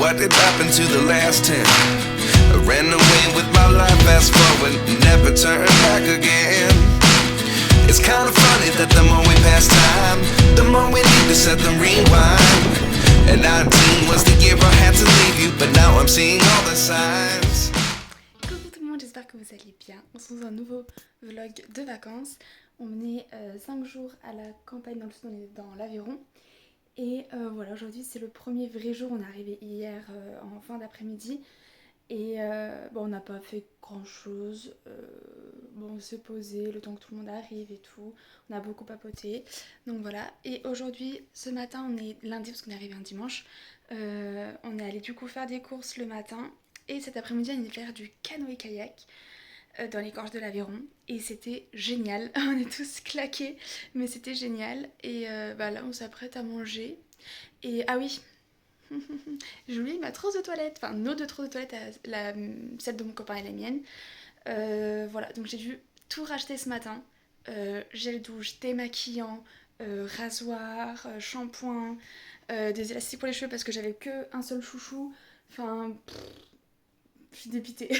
What did happen to the last 10? I ran away with my life, fast forward, never turn back again. It's kind of funny that the more we pass time, the more we need to set the rewind. And 19 was the year I had to leave you, but now I'm seeing all the signs. Coucou tout le monde, j'espère que vous allez bien. On se retrouve dans un nouveau vlog de vacances. On est 5 jours à la campagne dans le sud, on est dans l'Aveyron. Et voilà, aujourd'hui c'est le premier vrai jour, on est arrivé hier en fin d'après-midi. Et bon, on n'a pas fait grand chose, bon, on s'est posé le temps que tout le monde arrive et tout, on a beaucoup papoté, donc voilà. Et aujourd'hui, ce matin, on est lundi parce qu'on est arrivé un dimanche, on est allé du coup faire des courses le matin, et cet après-midi on est allé faire du canoë-kayak dans les gorges de l'Aveyron, et c'était génial, on est tous claqués, mais c'était génial. Et bah là on s'apprête à manger, et ah oui, j'ai oublié ma trousse de toilette, enfin nos deux trousses de toilette, celle de mon copain et la mienne. Voilà, donc j'ai dû tout racheter ce matin. Gel douche, démaquillant, rasoir, shampoing, des élastiques pour les cheveux parce que j'avais que un seul chouchou. Enfin, je suis dépitée.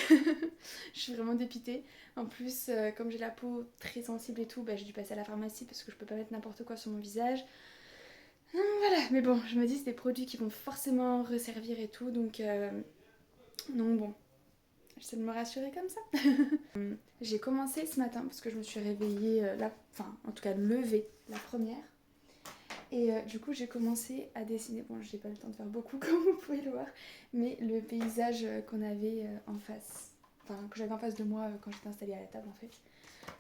Je suis vraiment dépitée. En plus, comme j'ai la peau très sensible et tout, bah, j'ai dû passer à la pharmacie parce que je peux pas mettre n'importe quoi sur mon visage. Voilà, mais bon, je me dis c'est des produits qui vont forcément resservir et tout, donc bon, j'essaie de me rassurer comme ça. J'ai commencé ce matin parce que je me suis réveillée, enfin en tout cas levée la première, et du coup j'ai commencé à dessiner. Bon, j'ai pas le temps de faire beaucoup comme vous pouvez le voir, mais le paysage qu'on avait en face, enfin que j'avais en face de moi quand j'étais installée à la table en fait.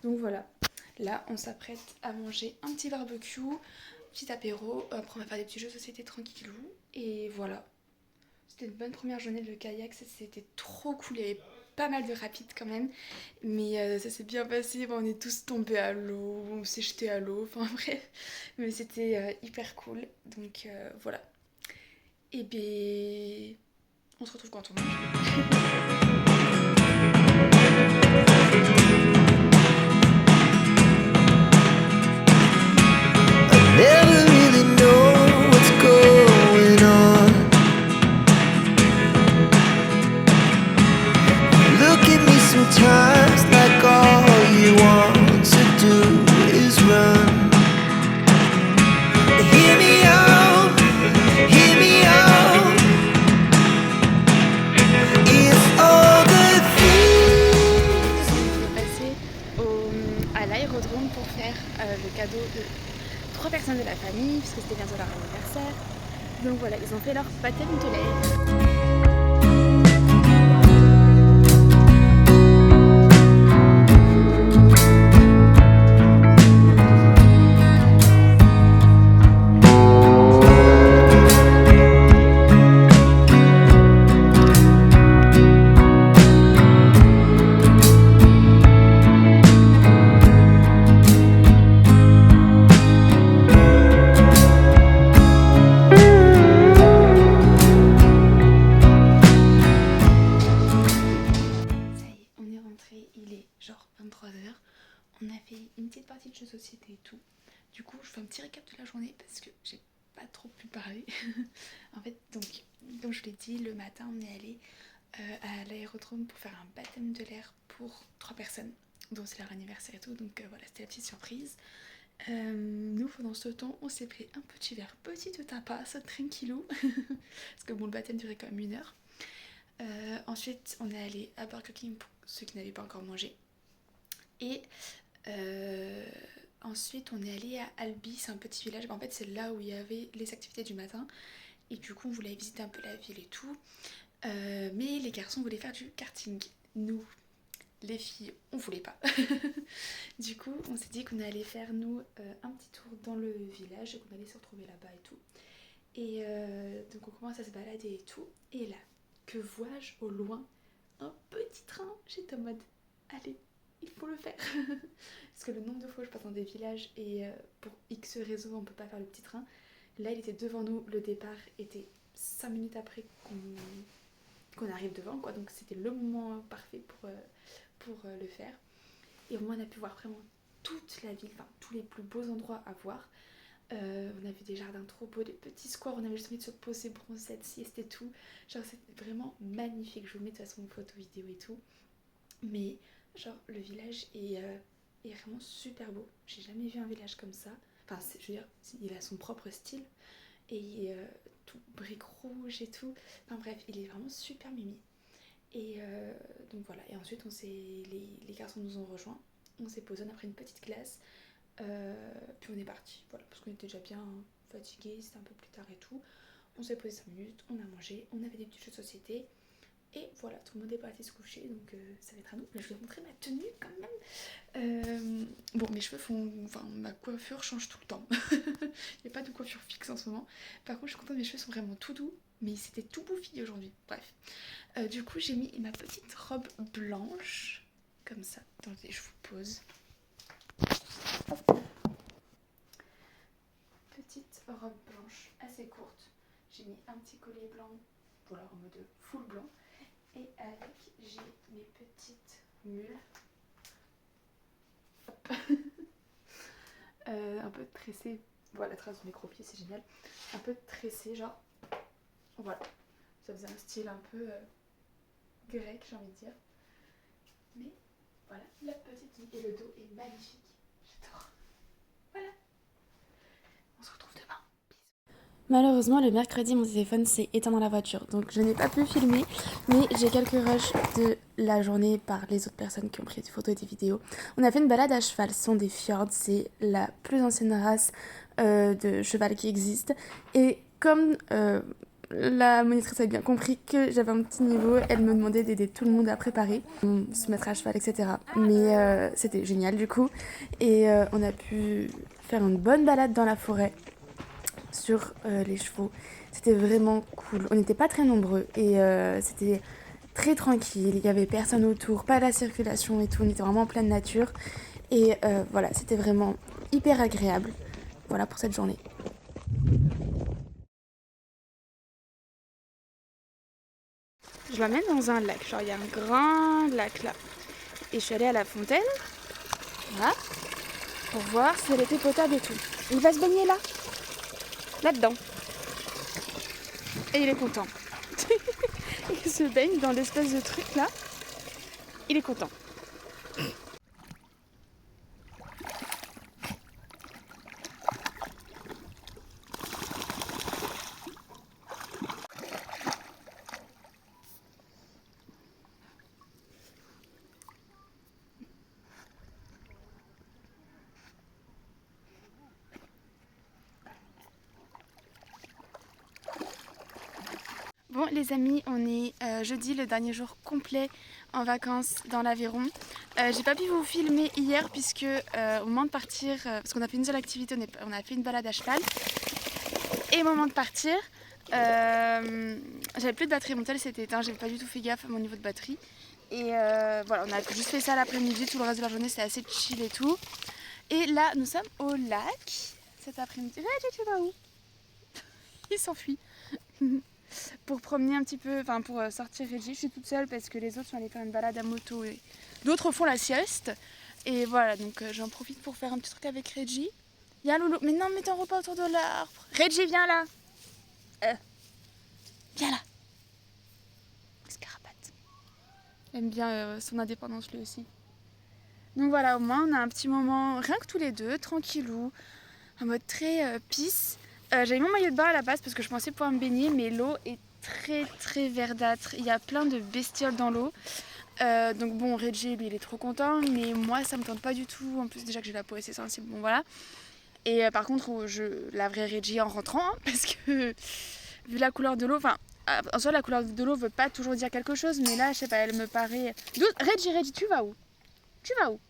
Donc voilà, là on s'apprête à manger un petit barbecue, petit apéro, après on va faire des petits jeux de société tranquillou, et voilà. C'était une bonne première journée de kayak, c'était trop cool, il y avait pas mal de rapides quand même, mais ça s'est bien passé, bon, on est tous tombés à l'eau, on s'est jetés à l'eau, enfin bref, mais c'était hyper cool, donc voilà. Et bien, on se retrouve quand on mange. Never really know what's going on. Look at me sometimes like all you want to do is run. Hear me out, hear me out. If all the things. On est passé à l'aérodrome pour faire le cadeau de 3 personnes de la famille, puisque c'était bientôt leur anniversaire. Donc voilà, ils ont fait leur baptême de l'air. Il est genre 23h, on a fait une petite partie de jeux de société et tout. Du coup je fais un petit récap de la journée parce que j'ai pas trop pu parler. En fait, donc comme je l'ai dit, le matin on est allé à l'aérodrome pour faire un baptême de l'air pour 3 personnes dont c'est leur anniversaire et tout, donc voilà, c'était la petite surprise. Nous pendant ce temps on s'est pris un petit verre petit de tapas tranquillou parce que bon, le baptême durait quand même 1 heure. Ensuite on est allé à Burger King pour ceux qui n'avaient pas encore mangé, et ensuite on est allé à Albi, c'est un petit village, en fait c'est là où il y avait les activités du matin, et du coup on voulait visiter un peu la ville et tout, mais les garçons voulaient faire du karting, nous les filles on voulait pas. Du coup on s'est dit qu'on allait faire nous un petit tour dans le village et qu'on allait se retrouver là-bas et tout, et donc on commence à se balader et tout, et là que vois-je au loin? Un petit train. J'étais en mode allez, il faut le faire. Parce que le nombre de fois où je passe dans des villages et pour X réseaux on peut pas faire le petit train, là il était devant nous, le départ était 5 minutes après qu'on arrive devant quoi, donc c'était le moment parfait pour le faire. Et au moins on a pu voir vraiment toute la ville, enfin tous les plus beaux endroits à voir. On a vu des jardins trop beaux, des petits squares, on avait juste envie de se poser, bronzer, cette sieste et tout. Genre c'était vraiment magnifique, je vous mets de toute façon une photo, vidéo et tout. Mais genre le village est vraiment super beau. J'ai jamais vu un village comme ça. Enfin je veux dire, il a son propre style. Et tout briques rouges et tout. Enfin bref, il est vraiment super mimi. Et donc voilà, et ensuite les garçons nous ont rejoints. On s'est posé, on a pris une petite glace. Puis on est parti, voilà, parce qu'on était déjà bien fatigués, c'était un peu plus tard et tout. On s'est posé 5 minutes, on a mangé, on avait des petits jeux de société. Et voilà, tout le monde est parti se coucher, donc ça va être à nous. Mais je vais vous montrer ma tenue quand même. Bon, mes cheveux font... Enfin, ma coiffure change tout le temps. Il n'y a pas de coiffure fixe en ce moment. Par contre, je suis contente, mes cheveux sont vraiment tout doux. Mais c'était tout bouffi aujourd'hui. Bref. Du coup, j'ai mis ma petite robe blanche. Comme ça. Attendez, je vous pose. Petite robe blanche assez courte. J'ai mis un petit collier blanc. Voilà, en mode full blanc. Et avec, j'ai mes petites mules. Un peu tressées. Voilà, la trace de mes cropiers, c'est génial. Un peu tressées, genre. Voilà. Ça faisait un style un peu grec, j'ai envie de dire. Mais voilà, la petite mule. Et le dos est magnifique. J'adore. Voilà. On se retrouve demain. Malheureusement, le mercredi, mon téléphone s'est éteint dans la voiture, donc je n'ai pas pu filmer, mais j'ai quelques rushs de la journée par les autres personnes qui ont pris des photos et des vidéos. On a fait une balade à cheval, ce sont des fjords, c'est la plus ancienne race de cheval qui existe, et comme la monitrice a bien compris que j'avais un petit niveau, elle me demandait d'aider tout le monde à préparer, se mettre à cheval, etc. Mais c'était génial du coup, et on a pu faire une bonne balade dans la forêt sur les chevaux. C'était vraiment cool. On n'était pas très nombreux et c'était très tranquille. Il n'y avait personne autour, pas la circulation et tout. On était vraiment en pleine nature. Et voilà, c'était vraiment hyper agréable. Voilà pour cette journée. Je l'emmène dans un lac. Genre, il y a un grand lac là. Et je suis allée à la fontaine. Voilà. Pour voir si elle était potable et tout. Il va se baigner là. Là-dedans. Et il est content. Il se baigne dans l'espèce de truc là. Il est content. Bon les amis, on est jeudi, le dernier jour complet en vacances dans l'Aveyron. J'ai pas pu vous filmer hier puisque au moment de partir, parce qu'on a fait une seule activité, on a fait une balade à cheval. Et au moment de partir, j'avais plus de batterie, mon tel s'était éteint, j'avais pas du tout fait gaffe à mon niveau de batterie. Et voilà, on a juste fait ça l'après-midi, tout le reste de la journée c'était assez chill et tout. Et là, nous sommes au lac cet après-midi. Tu vas où? Il s'enfuit. Pour promener un petit peu, enfin pour sortir Reggie. Je suis toute seule parce que les autres sont allés faire une balade à moto et d'autres font la sieste. Et voilà, donc j'en profite pour faire un petit truc avec Reggie. Viens Loulou, mais non, mets ton repas autour de l'arbre. Reggie, viens là. Viens là. Scarabate. Il aime bien son indépendance lui aussi. Donc voilà, au moins on a un petit moment, rien que tous les deux, tranquillou, en mode très peace. J'avais mon maillot de bain à la base parce que je pensais pouvoir me baigner, mais l'eau est très verdâtre. Il y a plein de bestioles dans l'eau. Donc bon, Reggie, lui, il est trop content, mais moi, ça me tente pas du tout. En plus, déjà que j'ai la peau assez sensible, bon voilà. Et par contre, je laverai Reggie en rentrant, hein, parce que vu la couleur de l'eau, enfin, en soi, la couleur de l'eau veut pas toujours dire quelque chose, mais là, je sais pas, elle me paraît... Reggie, tu vas où? Tu vas où?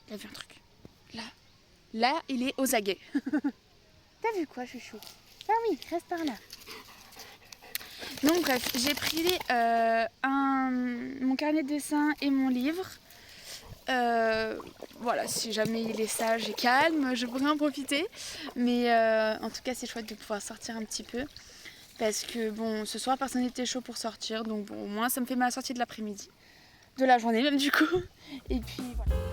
Il a vu un truc. Là, il est aux aguets. T'as vu quoi, chouchou? Ah oui, reste par là. Donc bref, j'ai pris mon carnet de dessin et mon livre. Voilà, si jamais il est sage et calme, je pourrais en profiter. Mais en tout cas, c'est chouette de pouvoir sortir un petit peu. Parce que bon, ce soir, personne n'était chaud pour sortir. Donc bon, au moins, ça me fait ma sortie de l'après-midi. De la journée même du coup. Et puis voilà.